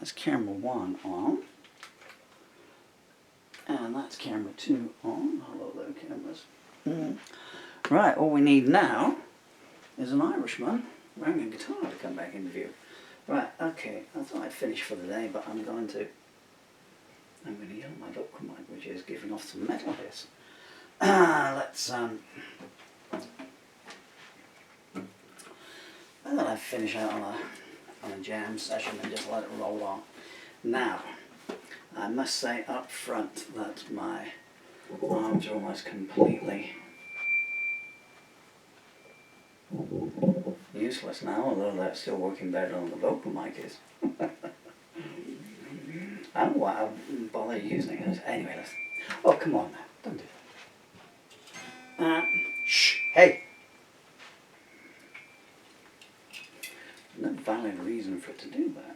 that's camera 1 on. And that's camera 2 on. Hello there, cameras. Right, all we need now is an Irishman wearing a guitar to come back into view. Right, okay, I thought I'd finish for the day, but I'm going to yell my vocal mic, which is giving off some metal hiss. Let's I thought I'd finish out on a jam session and just let it roll on. Now, I must say up front that my arms are almost completely useless now, although they're still working better than the vocal mic is. I don't know why I bother using it. Anyway, let's... Oh, come on now. Don't do that. Shh! Hey! No valid reason for it to do that.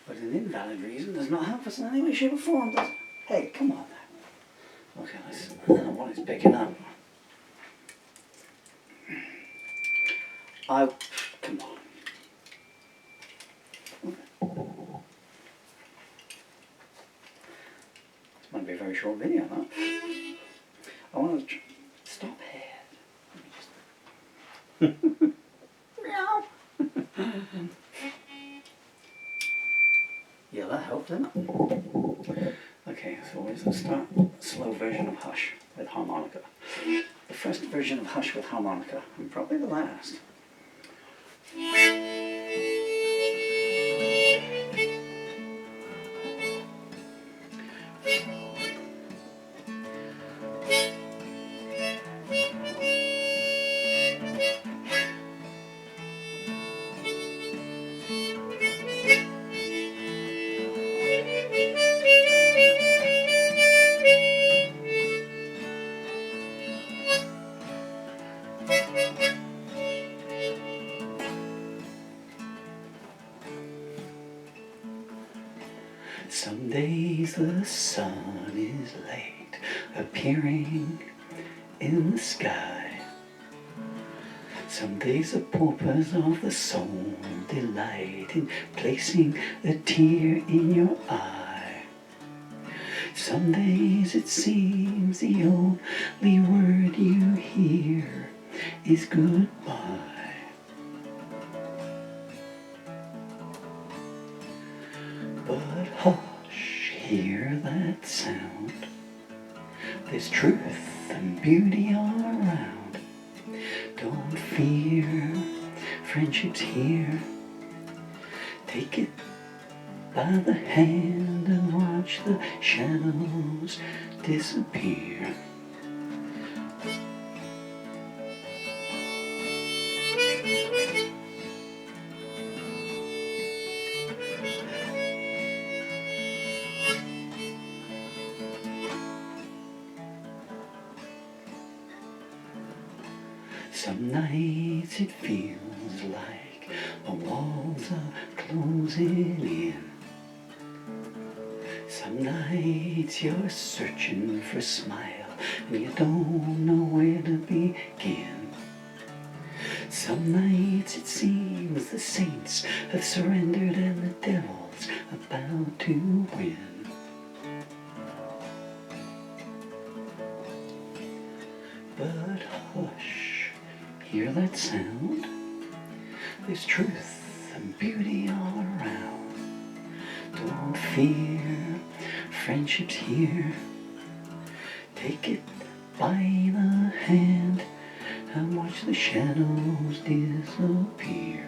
But an invalid reason does not help us in any way, shape or form, does it? Hey, come on now. Okay, let's... I don't know what it's picking up. Come on. This might be a very short video, huh? I want to stop here. Meow. Yeah, that helped, didn't it? Okay, so let's start a slow version of Hush with harmonica. The first version of Hush with harmonica, and probably the last. Some days the sun is late appearing in the sky. Some days the paupers of the soul delight in placing a tear in your eye. Some days it seems the only word you hear is goodbye. But hush, hear that sound. There's truth and beauty all around. Don't fear, friendship's here. Take it by the hand and watch the shadows disappear. Some nights it feels like the walls are closing in. Some nights you're searching for a smile and you don't know where to begin. Some nights it seems the saints have surrendered and the devil's about to win. But hush, hear that sound? There's truth and beauty all around. Don't fear, friendship's here. Take it by the hand and watch the shadows disappear.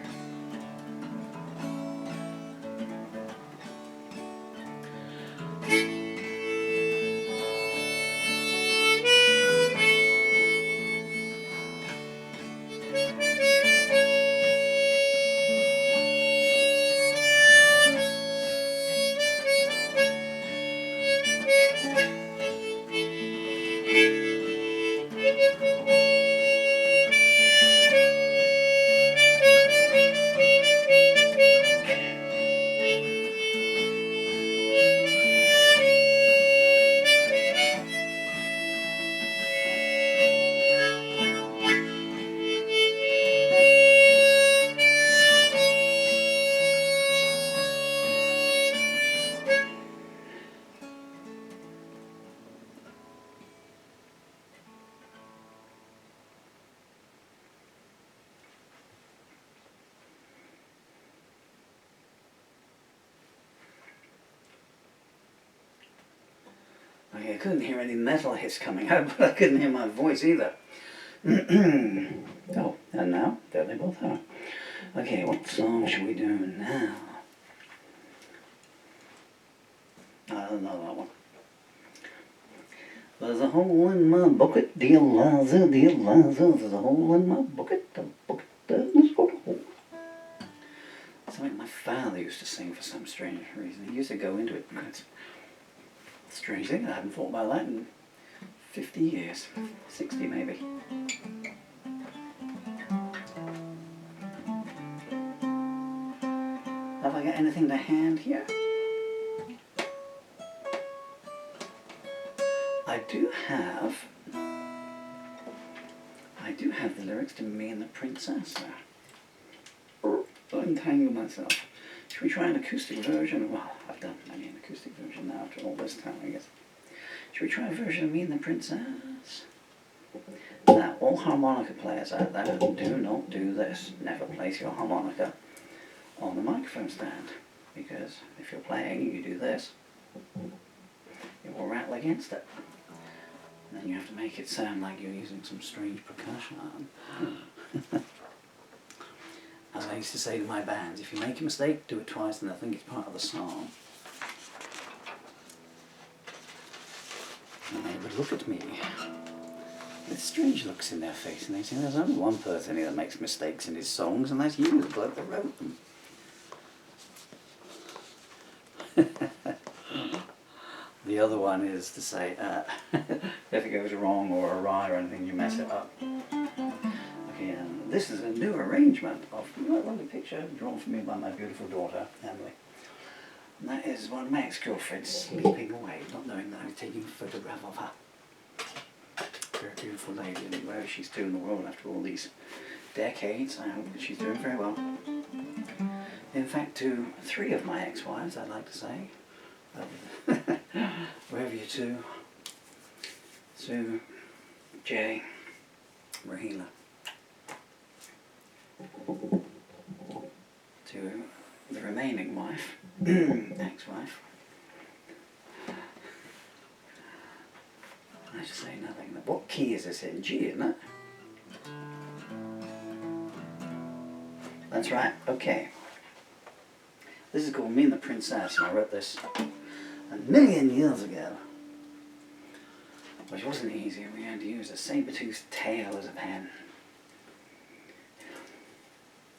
I couldn't hear any metal hits coming out, but I couldn't hear my voice either. Oh, and now, there they both are. Okay, what song should we do now? I don't know that one. There's a hole in my bucket, dear Liza, there's a hole in my bucket, the bucket doesn't got a hole. Something my father used to sing for some strange reason. He used to go into it. It's a strange thing, I haven't thought about that in 50 years, 60 maybe. Have I got anything to hand here? I do have the lyrics to Me and the Princess. Untangle myself. Should we try an acoustic version? Well, I've done an acoustic version now after all this time, I guess. Should we try a version of Me and the Princess? Now, all harmonica players out there, do not do this. Never place your harmonica on the microphone stand, because if you're playing and you do this, it will rattle against it. And then you have to make it sound like you're using some strange percussion. As I used to say to my bands, if you make a mistake, do it twice and I think it's part of the song. And they would look at me with strange looks in their face and they say, there's only one person here that makes mistakes in his songs, and that's you, the bloke that wrote them. The other one is to say, if it goes wrong or awry or anything, you mess it up. Okay, and this is a new arrangement of a lovely picture drawn for me by my beautiful daughter, Emily. And that is one of my ex-girlfriends sleeping away, not knowing that I was taking a photograph of her. Very beautiful lady, and where she's doing in the world after all these decades, I hope that she's doing very well. In fact, to 3 of my ex-wives, I'd like to say, wherever you to, Sue, Jay, Rahila, to the remaining wife, ex-wife, I should say nothing. What key is this in? G, isn't it? That's right, okay. This is called Me and the Princess, and I wrote this a million years ago, which wasn't easy. We had to use a saber-toothed tail as a pen.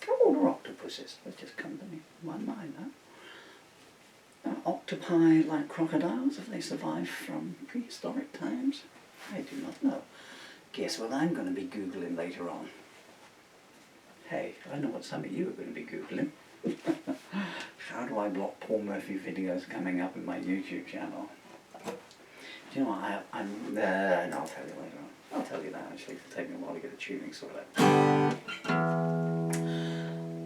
Oh, they're octopuses. Let's just come to me in my mind now. Octopi like crocodiles, if they survived from prehistoric times? I do not know. Guess what I'm going to be Googling later on? Hey, I know what some of you are going to be Googling. How do I block Paul Murphy videos coming up in my YouTube channel? Do you know what, no, I'll tell you later on. I'll tell you that actually, it'll take me a while to get the tuning sorted out.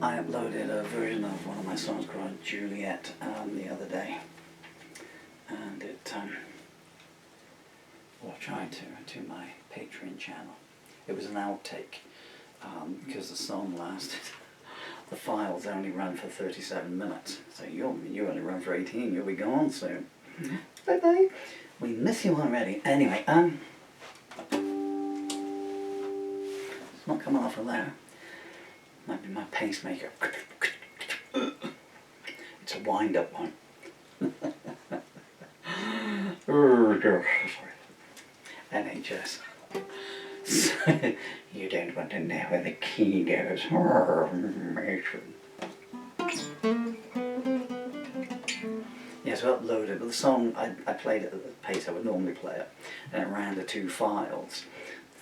I uploaded a version of one of my songs called Juliet the other day. And it, well, I tried to my Patreon channel. It was an outtake, because the song lasted. The files only run for 37 minutes, so you only run for 18, you'll be gone soon. Bye-bye. We miss you already. Anyway, it's not coming off of there. Might be my pacemaker. It's a wind-up one. Sorry. NHS. You don't want to know where the key goes. Yes, I uploaded, but the song, I played it at the pace I would normally play it, and it ran to 2 files,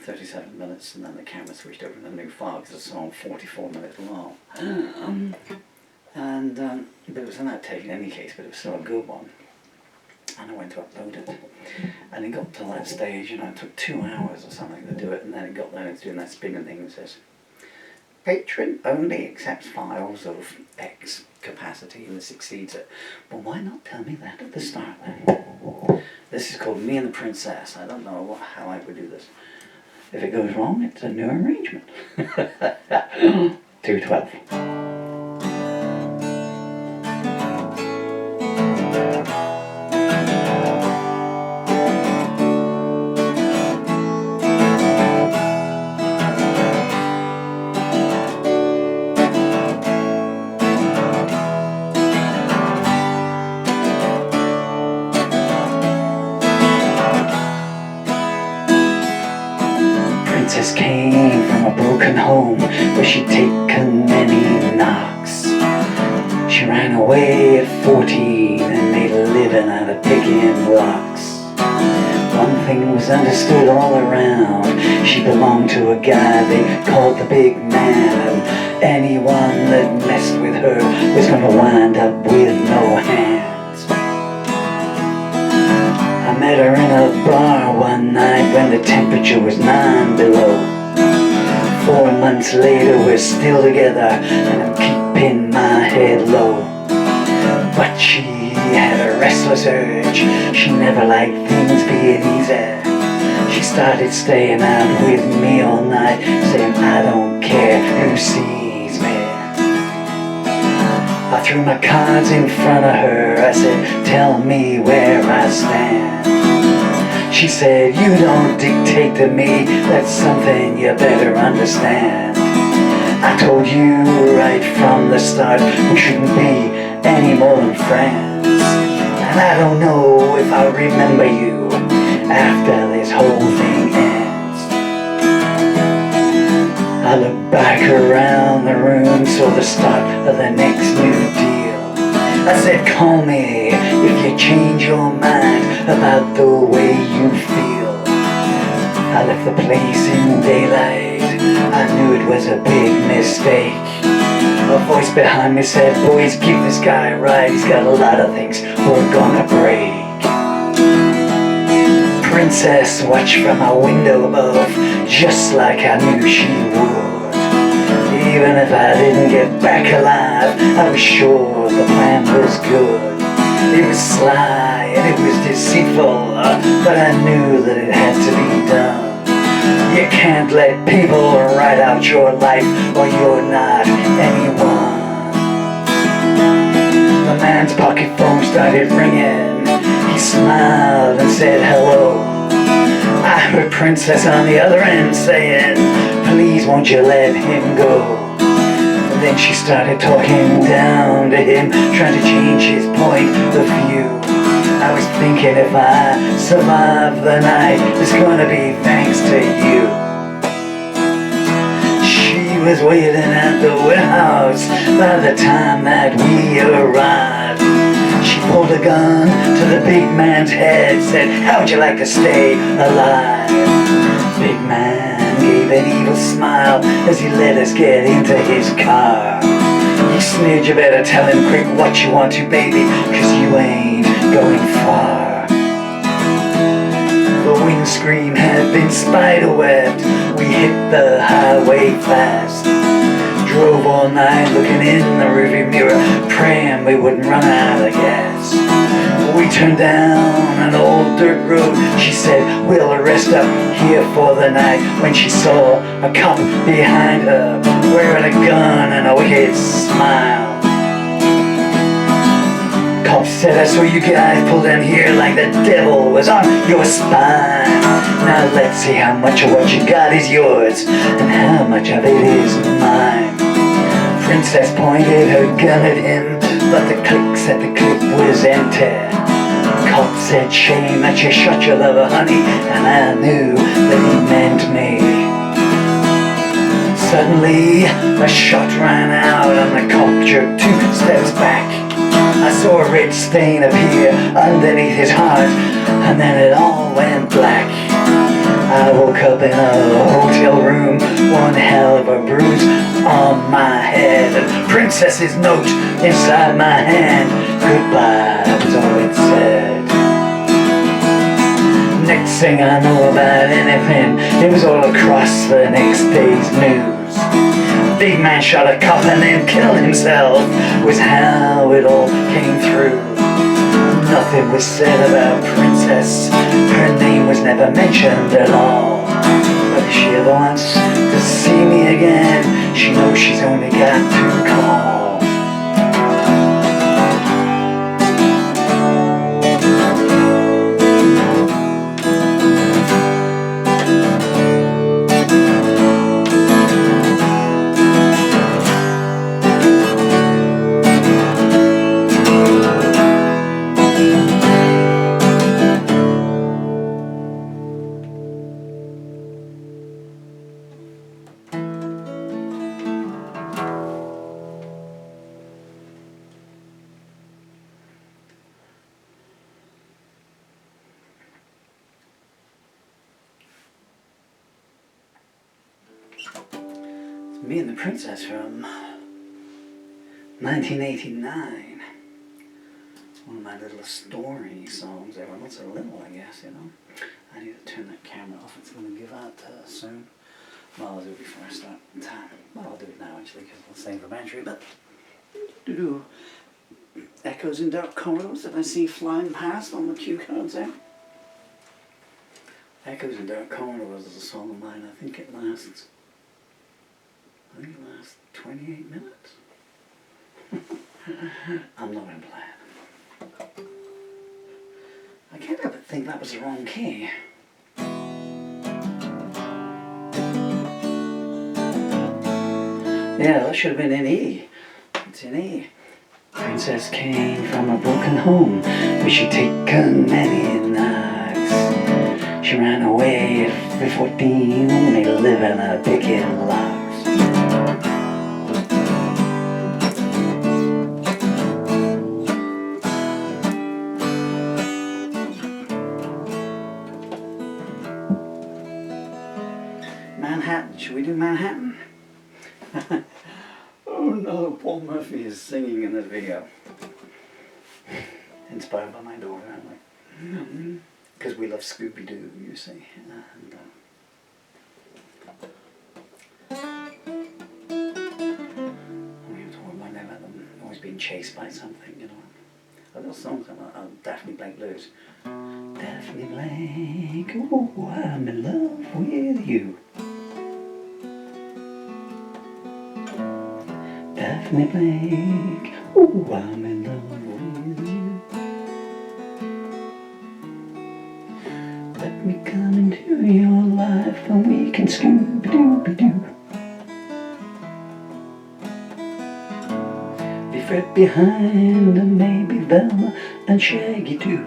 37 minutes, and then the camera switched over to a new file because the song 44 minutes long. But it was an outtake in any case, but it was still a good one. And I went to upload it, and it got to that stage, and it took 2 hours or something to do it, and then it got there, and it's doing that spinning thing that says, Patreon only accepts files of X capacity and this exceeds it. Well, why not tell me that at the start then? This is called Me and the Princess. I don't know how I would do this. If it goes wrong, it's a new arrangement. 212. away at 14 and made a living out of picking locks. One thing was understood all around. She belonged to a guy they called the big man, and anyone that messed with her was gonna wind up with no hands. I met her in a bar one night when the temperature was 9 below. 4 months later we're still together and I'm keeping my head low. But she had a restless urge. She never liked things being easy. She started staying out with me all night, saying I don't care who sees me. I threw my cards in front of her. I said, tell me where I stand. She said, you don't dictate to me. That's something you better understand. I told you right from the start we shouldn't be any more than friends. And I don't know if I'll remember you after this whole thing ends. I looked back around the room, saw the start of the next new deal. I said, call me if you change your mind about the way you feel. I left the place in daylight. I knew it was a big mistake. A voice behind me said, boys, give this guy a ride. He's got a lot of things we're gonna break. Princess watched from my window above, just like I knew she would. Even if I didn't get back alive, I was sure the plan was good. It was sly and it was deceitful, but I knew that it had to be done. You can't let people write out your life, or you're not anyone. The man's pocket phone started ringing. He smiled and said hello. I heard Princess on the other end saying, please won't you let him go. And then she started talking down to him, trying to change his point of view. I was thinking if I survive the night, it's gonna be thanks to you. She was waiting at the warehouse by the time that we arrived. She pulled a gun to the big man's head, said, how'd you like to stay alive? Big man gave an evil smile as he let us get into his car. He sneered, you better tell him quick what you want to, baby, 'cause you ain't going far. The windscreen had been spiderwebbed. We hit the highway fast. Drove all night looking in the rearview mirror, praying we wouldn't run out of gas. We turned down an old dirt road. She said, we'll rest up here for the night, when she saw a cop behind her wearing a gun and a wicked smile. Cop said, I saw you guys pull down here like the devil was on your spine. Now let's see how much of what you got is yours and how much of it is mine. Princess pointed her gun at him, but the click said the clip was empty. Cop said, shame that you shot your lover, honey, and I knew that he meant me. Suddenly, a shot ran out and the cop jerked 2 steps back. I saw a red stain appear underneath his heart, and then it all went black. I woke up in a hotel room, one hell of a bruise on my head, and Princess's note inside my hand. Goodbye was all it said. Next thing I know about anything, it was all across the next day's news. Big man shot a cop and then killed himself, was how it all came through. Nothing was said about Princess, her name was never mentioned at all. But if she ever wants to see me again, she knows she's only got to call. Me and the Princess from 1989. It's one of my little story songs. They were not so little, I guess, you know. I need to turn that camera off. It's going to give out soon. Well, I'll do it before I start in time. Well, I'll do it now, actually, because it'll save the battery. But, echoes in dark corridors that I see flying past on the cue cards there. Echoes in Dark Corridors is a song of mine. I think it lasts 28 minutes. I'm not in plan. I can't help but think that was the wrong key. Yeah, that should have been in E. It's in E. Princess came from a broken home where she'd taken many knocks. She ran away at 14, only living a picking logs. Manhattan, should we do Manhattan? Oh no, Paul Murphy is singing in this video. Inspired by my daughter, I'm like, because we love Scooby-Doo, you see. And, we were talking about them always being chased by something, you know. A little song about Daphne Blake Blues. Daphne Blake, oh, I'm in love with you. Daphne Blake, oh, I'm in love with you. Let me come into your life and we can Scooby-Dooby-Doo. Be Fred behind and maybe Velma and Shaggy too.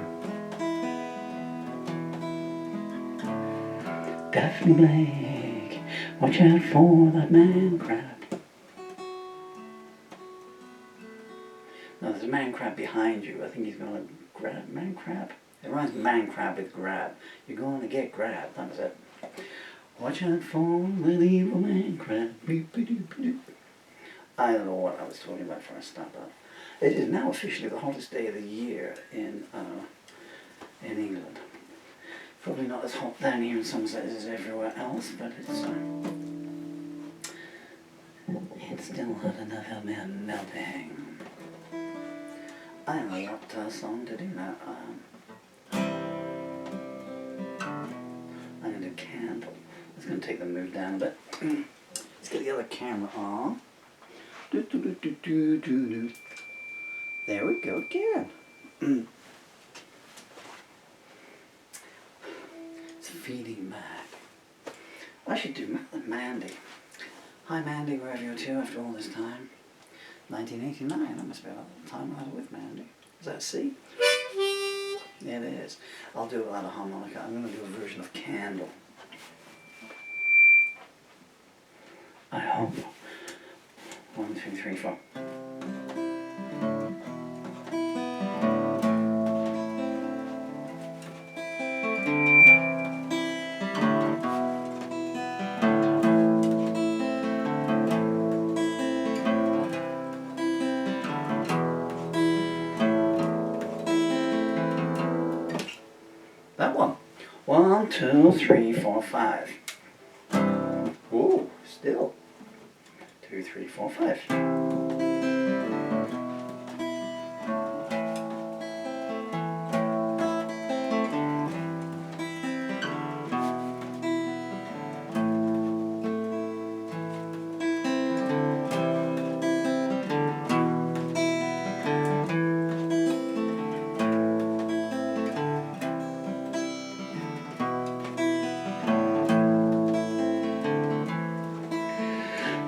Daphne Blake, watch out for that man crab. No, there's a man crab behind you. I think he's going to grab man crab. It rhymes man crab with grab. You're going to get grabbed. That was it. Watch out for the evil man crab. I don't know what I was talking about before I stopped up. It is now officially the hottest day of the year in England. Probably not as hot down here in Somerset as everywhere else, but it's still hot enough out there melting. I don't know what song to do now. I'm going to do Candle. It's going to take the mood down a bit. Let's get the other camera on. There we go again. It's feeding back. I should do Mandy. Hi Mandy, wherever you're to after all this time. 1989, that must be about the time I was with Mandy. Is that C? Yeah, it is. I'll do it without a harmonica. I'm going to do a version of Candle. I hope. 1, 2, 3, 4. That one. 1, 2, 3, 4, 5. Ooh, still. 2, 3, 4, 5.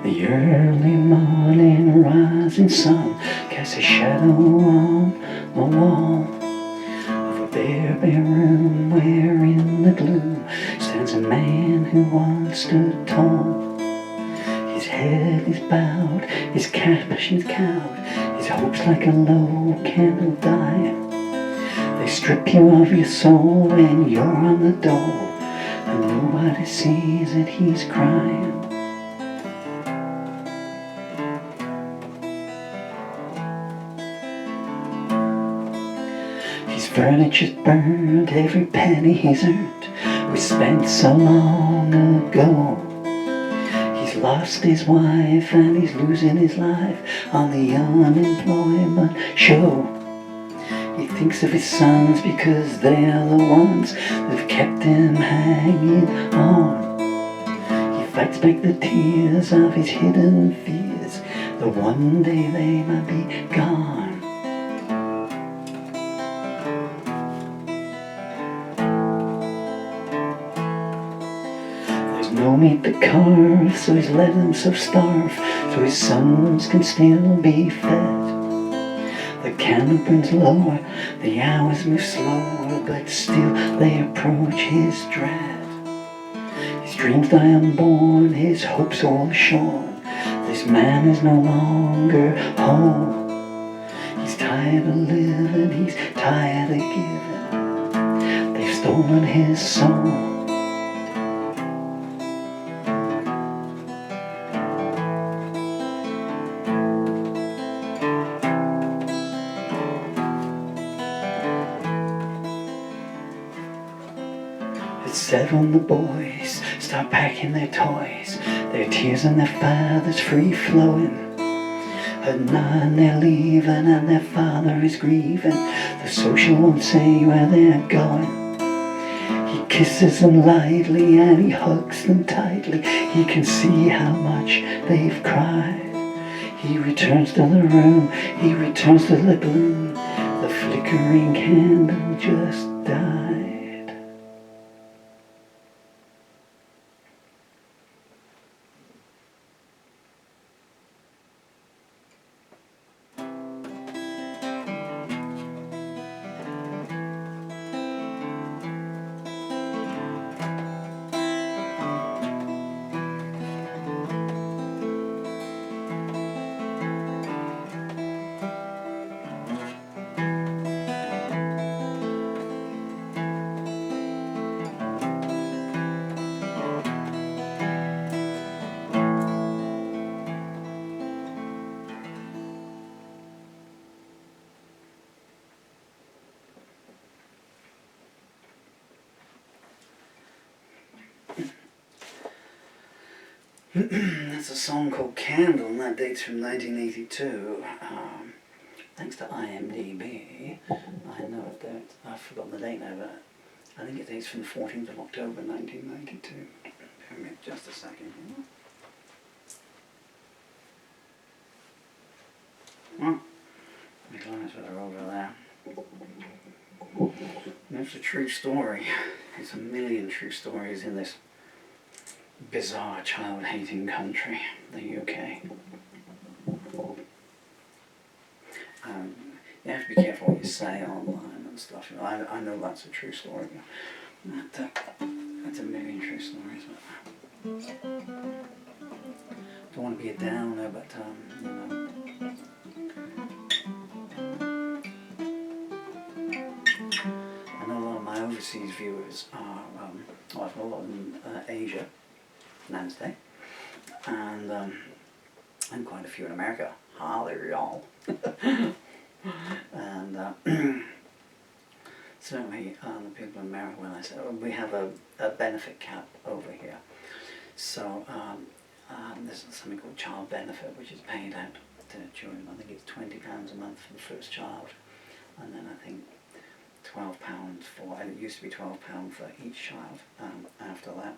The early morning rising sun casts a shadow on the wall of a bare room where in the gloom stands a man who once stood tall. His head is bowed, his passion's cowed, his hopes like a low candle die. They strip you of your soul when you're on the door, and nobody sees that he's crying. furniture's burned, every penny he's earned was spent so long ago. He's lost his wife and he's losing his life on the unemployment show. He thinks of his sons because they're the ones that've kept him hanging on. He fights back the tears of his hidden fears, that one day they might be gone. There's no meat to carve, so he's let himself starve, so his sons can still be fed. The candle burns lower, the hours move slower, but still they approach his dread. His dreams die unborn, his hopes all shorn. This man is no longer home. He's tired of living, he's tired of giving. They've stolen his soul. At 7 the boys start packing their toys, their tears and their father's free flowing. At 9 they're leaving and their father is grieving. The social won't say where they're going. He kisses them lightly and he hugs them tightly. He can see how much they've cried. He returns to the room, he returns to the gloom. The flickering candle just died. That's a song called Candle, and that dates from 1982. Thanks to IMDb, I know that I've forgotten the date now, but I think it dates from the 14th of October 1992. Give me just a second here. Oh, my glasses are over there. That's a true story. There's a million true stories in this bizarre child-hating country, the UK. You have to be careful what you say online and stuff. You know, I know that's a true story. That's a million true stories. Don't want to be a downer, but you know. I know a lot of my overseas viewers are, well, I've got a lot in Asia, Namaste, and quite a few in America. Holla y'all. And certainly the people in America, when I say we have a benefit cap over here, so there's something called child benefit, which is paid out to children. I think it's £20 a month for the first child, and then I think £12 for, and it used to be £12 for each child after that.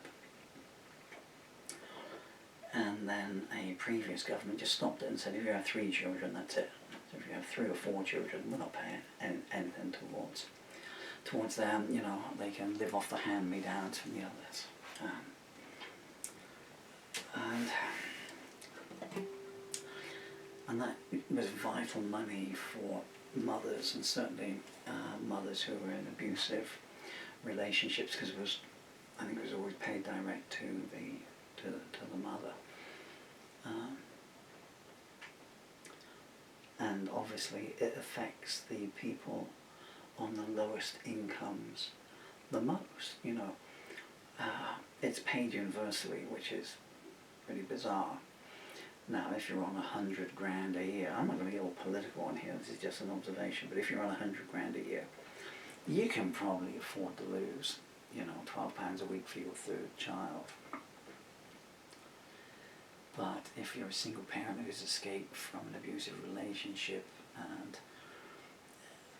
And then a previous government just stopped it and said, if you have 3 children, that's it. So if you have 3 or 4 children, we're not paying anything towards them. You know, they can live off the hand-me-downs from the others. And that was vital money for mothers, and certainly mothers who were in abusive relationships, because I think it was always paid direct to the mother. And obviously it affects the people on the lowest incomes the most. You know, it's paid universally, which is pretty bizarre. Now, if you're on $100 grand a year, I'm not going to get all political on here, this is just an observation, but if you're on $100 grand a year, you can probably afford to lose, £12 a week for your third child. But if you're a single parent who's escaped from an abusive relationship, and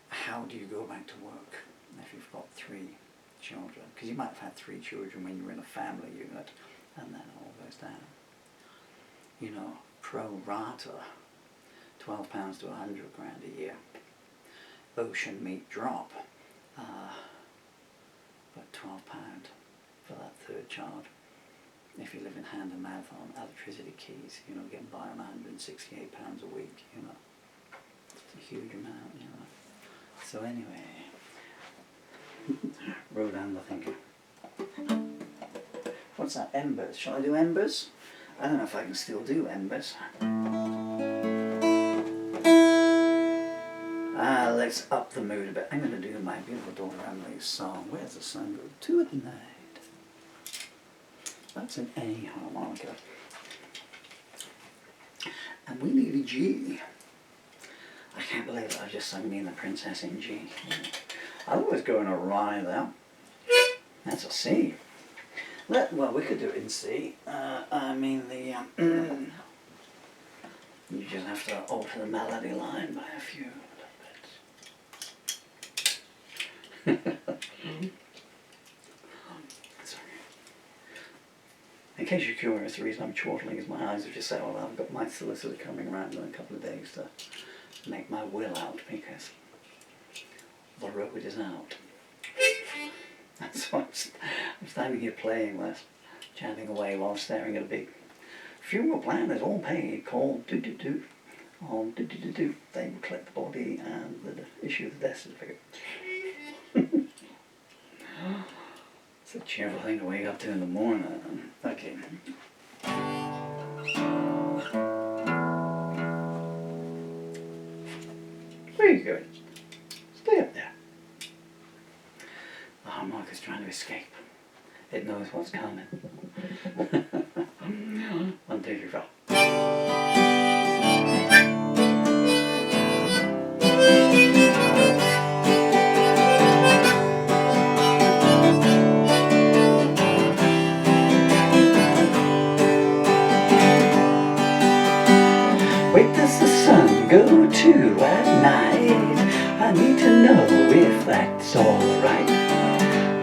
how do you go back to work if you've got 3 children? Because you might have had 3 children when you were in a family unit, and then it all goes down. Pro rata, £12 to £100 a year. Ocean meat drop, but £12 for that third child. If you live in hand and mouth on electricity keys, getting by on £168 a week, it's a huge amount, So anyway, roll down the thinking. What's that, embers? Shall I do embers? I don't know if I can still do embers. Let's up the mood a bit. I'm going to do my beautiful daughter Emily's song, Where's the Sun Go To at Night. That's an A harmonica. And we need a G. I can't believe it, I just sung Me and the Princess in G. I was going to rye there. That's a C. Well, we could do it in C. You just have to alter the melody line by a few little bits. Sorry. In case you're curious, the reason I'm chortling is my eyes have just said, well, I've got my solicitor coming around in a couple of days to make my will out because the road is out. That's why I'm standing here playing this, chatting away while staring at a big funeral plan is all paid, call do-do-do. On do-do-do-do, they will collect the body and issue the death certificate. It's a cheerful thing to wake up to in the morning. Okay. Very good. Stay up there. The harmonica's trying to escape. It knows what's coming. 1, 2, 3, 4. Where does the sun go to at night? I need to know if that's alright.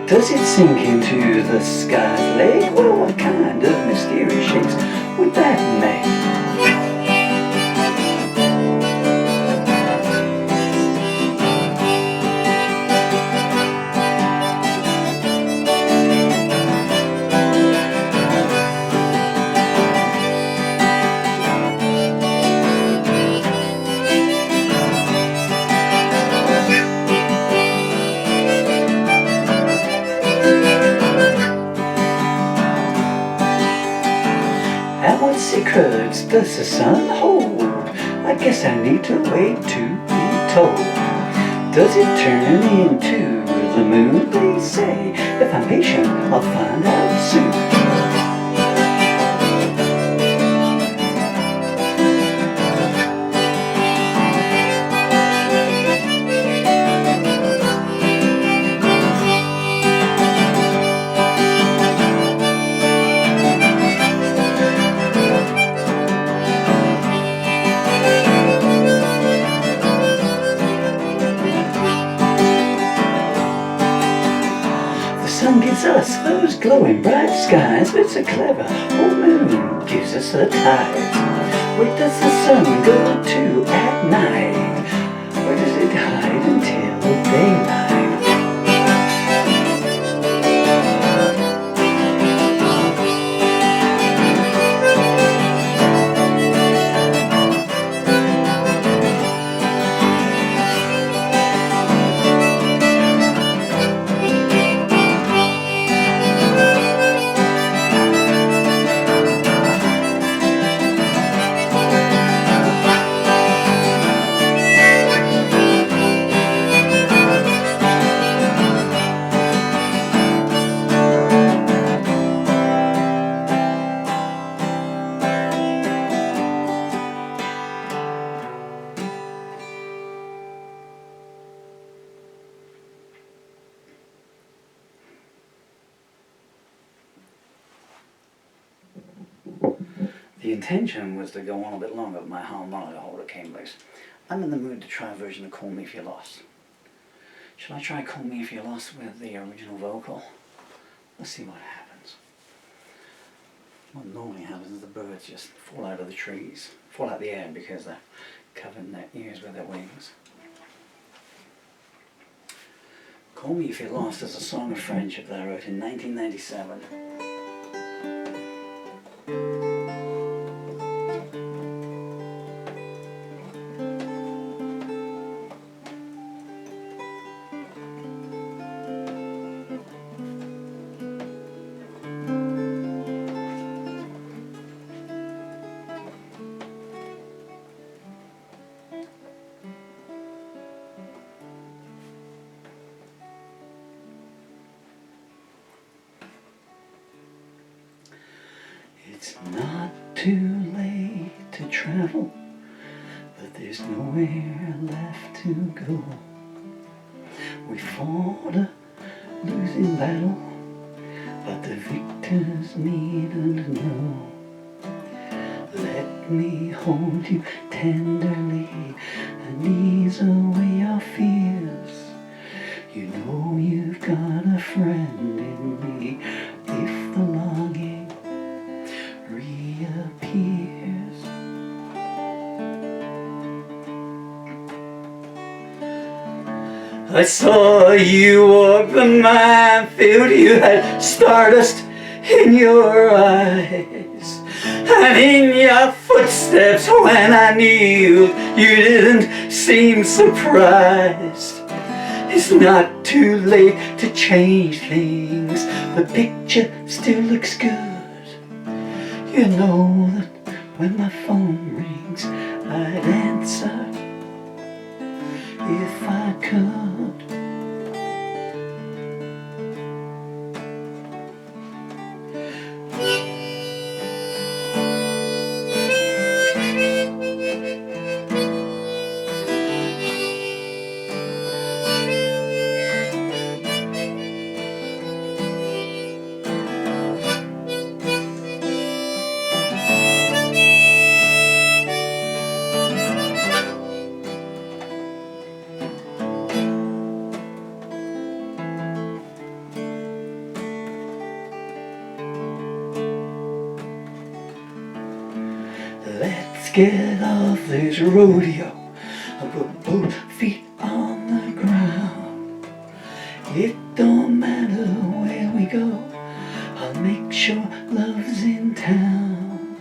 Does it sink into the sky's lake? Well, what kind of mysterious shapes would that make? And what secrets does the sun hold? I guess I need to wait to be told. Does it turn into the moon? They say if I'm patient, I'll find out soon. Sun gives us those glowing bright skies. It's a clever old moon gives us the tides. Where does the sun go to at night? Where does it hide until daylight? The intention was to go on a bit longer, but my harmonica holder came loose. I'm in the mood to try a version of Call Me If You're Lost. Should I try Call Me If You're Lost with the original vocal? Let's see what happens. What normally happens is the birds just fall out of the trees, fall out the air because they're covering their ears with their wings. Call Me If You're Lost is a song of friendship that I wrote in 1997. It's not too late to travel, but there's nowhere left to go. We fought a losing battle, but the victors needn't know. Let me hold you tenderly and ease away your fears. You know you've got a friend in me if the longing reappears. I saw you walk the minefield, you had stardust in your eyes, and in your footsteps when I kneeled, you didn't seem surprised. It's not too late to change things, the picture still looks good. You know that when my phone rings, I'd answer if I could. Let's get off this rodeo and put both feet on the ground. It don't matter where we go, I'll make sure love's in town.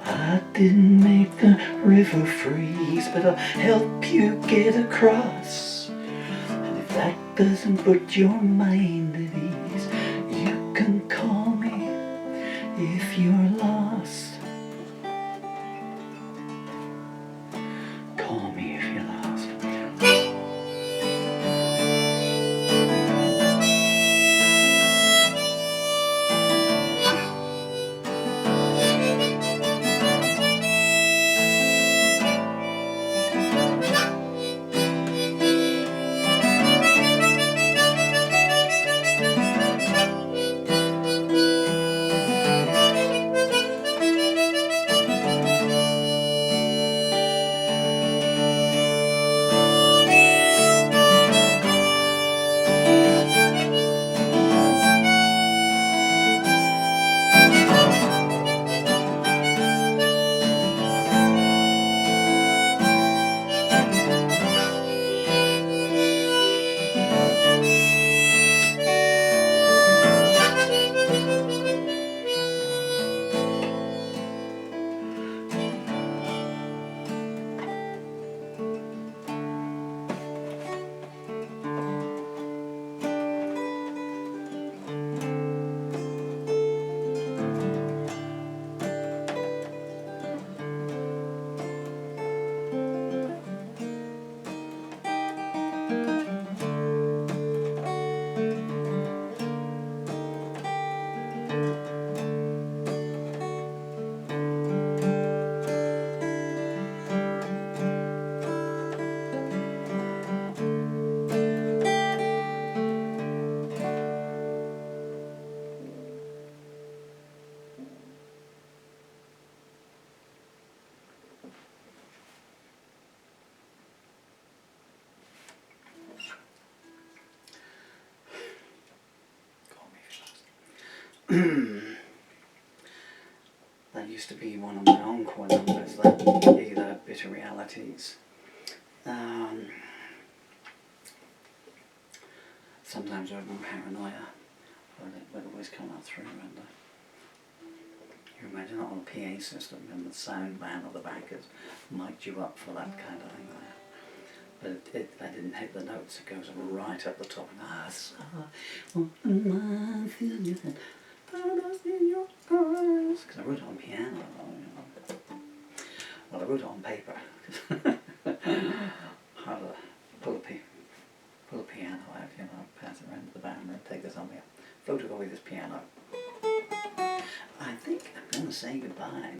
I didn't make the river freeze, but I'll help you get across. And if that doesn't put your mind at ease, you can call me if you're lost. Call me if you're lost. That used to be one of my encore numbers, that either Bitter Realities. Sometimes Urban Paranoia would always come up through, and you imagine it on a PA system and the sound man at the back has mic'd you up for that kind of thing there. But I didn't hit the notes, it goes right up the top. And I saw what my feelings and paradise in your eyes. Because I wrote it on piano, you know. Well, I wrote it on paper. Hard to pull a piano out, you know, pass it around to the band and take this on me. Photocopy this piano. I think I'm going to say goodbye.